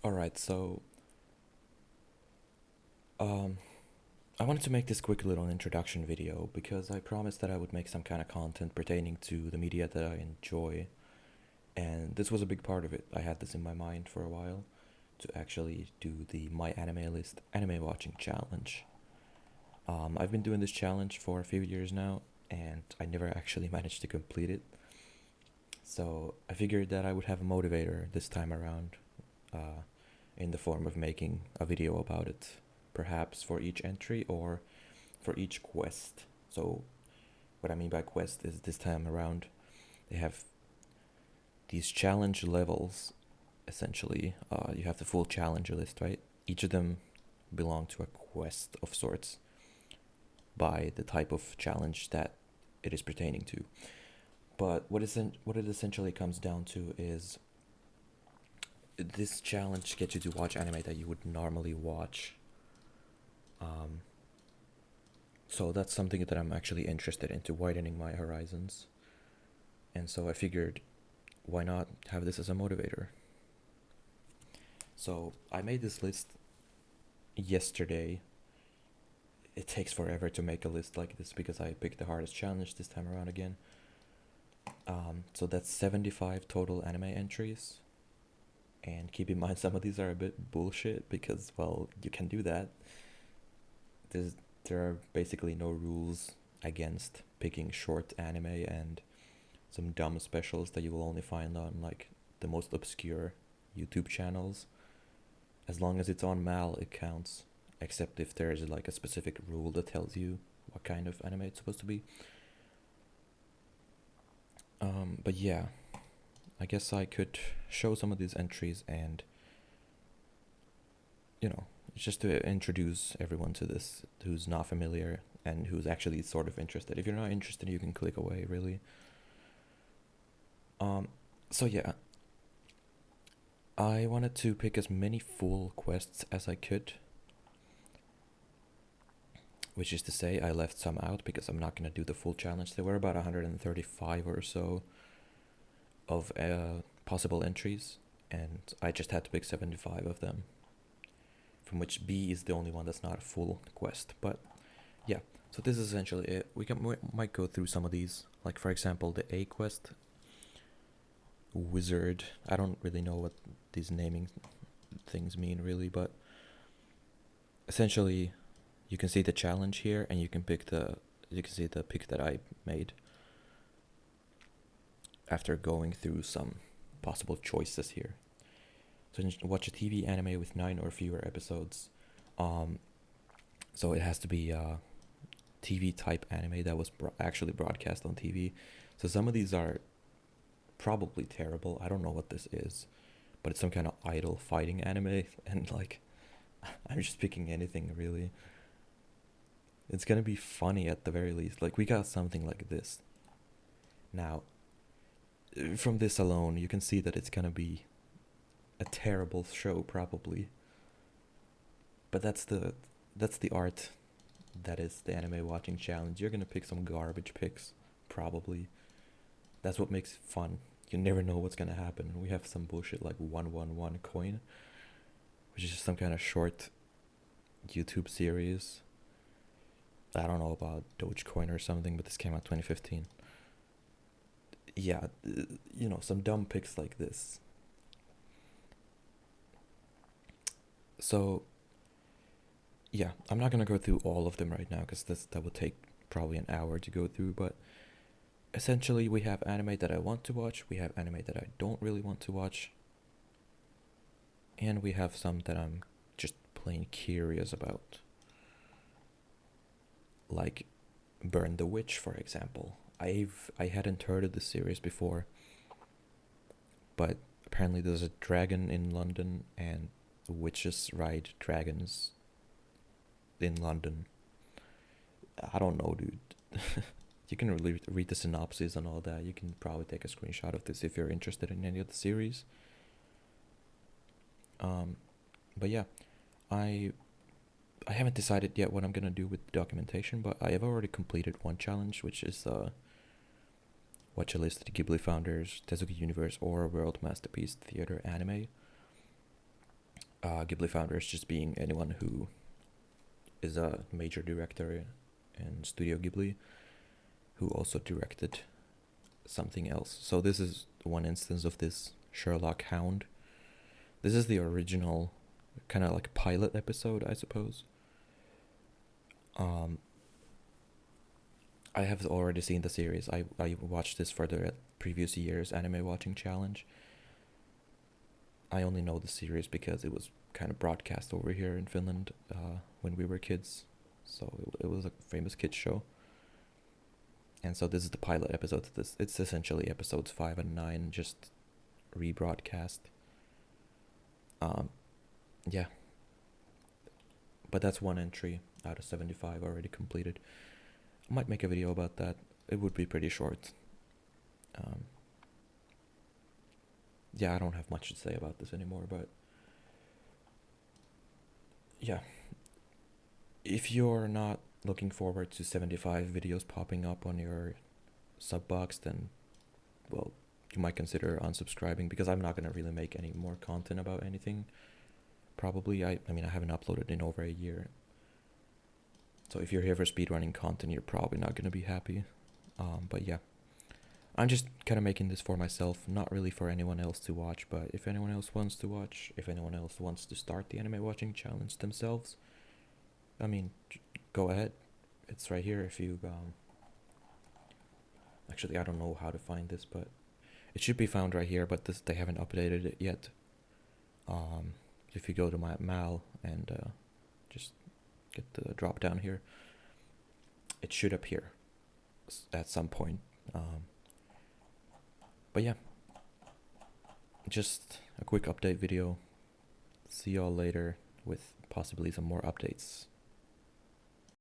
Alright, so um, I wanted to make this quick little introduction video because I promised that I would make some kind of content pertaining to the media that I enjoy, and this was a big part of it. I had this in my mind for a while to actually do the My Anime List anime watching challenge. I've been doing this challenge for a few years now, and I never actually managed to complete it. So I figured that I would have a motivator this time around, uh, in the form of making a video about it, perhaps for each entry or for each quest. So, what I mean by quest is this time around, they have these challenge levels. Essentially, you have the full challenge list, right? Each of them belong to a quest of sorts by the type of challenge that it is pertaining to. But what it essentially comes down to is this challenge gets you to watch anime that you would normally watch. Um, so that's something that I'm actually interested into, widening my horizons. And so I figured, why not have this as a motivator? So I made this list yesterday. It takes forever to make a list like this because I picked the hardest challenge this time around again. So that's 75 total anime entries. And keep in mind, some of these are a bit bullshit because, well, you can do that. There's, there are basically no rules against picking short anime and some dumb specials that you will only find on, like, the most obscure YouTube channels. As long as it's on MAL, it counts. Except if there's, like, a specific rule that tells you what kind of anime it's supposed to be. But yeah, I guess I could show some of these entries and, just to introduce everyone to this who's not familiar and who's actually sort of interested. If you're not interested, you can click away, really. So yeah, I wanted to pick as many full quests as I could, which is to say I left some out because I'm not going to do the full challenge. There were about 135 or so of possible entries, and I just had to pick 75 of them, from which B is the only one that's not a full quest. But yeah, so this is essentially it. We might go through some of these, like for example the A quest, Wizard. I don't really know what these naming things mean really, but essentially you can see the challenge here, and you can see the pick that I made after going through some possible choices here. So watch a TV anime with 9 or fewer episodes. So it has to be a TV type anime that was actually broadcast on TV. So some of these are probably terrible. I don't know what this is, but it's some kind of idol fighting anime, and like, I'm just picking anything really. It's gonna be funny at the very least. Like, we got something like this. Now, from this alone, you can see that it's gonna be a terrible show probably. But that's the art that is the anime watching challenge. You're gonna pick some garbage picks, probably. That's what makes it fun. You never know what's gonna happen. We have some bullshit like 111 coin, which is just some kind of short YouTube series. I don't know about Dogecoin or something, but this came out 2015. Yeah, some dumb picks like this. So, yeah, I'm not gonna go through all of them right now because that would take probably an hour to go through. But essentially, we have anime that I want to watch, we have anime that I don't really want to watch, and we have some that I'm just plain curious about. Like Burn the Witch, for example. I hadn't heard of this series before, but apparently there's a dragon in London, and witches ride dragons in London. I don't know, dude. You can really read the synopsis and all that. You can probably take a screenshot of this if you're interested in any of the series. But yeah, I I haven't decided yet what I'm gonna do with the documentation, but I have already completed one challenge, which is watch a list of the Ghibli founders, Tezuka Universe, or World Masterpiece Theater anime. Ghibli founders just being anyone who is a major director in Studio Ghibli, who also directed something else. So this is one instance of this Sherlock Hound. This is the original, kind of like pilot episode, I suppose. I have already seen the series. I watched this for the previous year's anime watching challenge. I only know the series because it was kind of broadcast over here in Finland when we were kids. So it was a famous kids show. And so this is the pilot episode. It's essentially episodes 5 and 9 just rebroadcast. Yeah. But that's one entry out of 75 already completed. I might make a video about that. It would be pretty short. Yeah, I don't have much to say about this anymore, but yeah. If you're not looking forward to 75 videos popping up on your sub box, then, well, you might consider unsubscribing, because I'm not going to really make any more content about anything. Probably. I mean, I haven't uploaded in over a year. So if you're here for speedrunning content, you're probably not going to be happy. But yeah. I'm just kind of making this for myself, not really for anyone else to watch, but if anyone else wants to watch, if anyone else wants to start the anime watching challenge themselves, I mean, go ahead. It's right here if you, actually, I don't know how to find this, but it should be found right here, but they haven't updated it yet. If you go to my mal and just get the drop down here, it should appear at some point. But yeah, just a quick update video. See y'all later with possibly some more updates.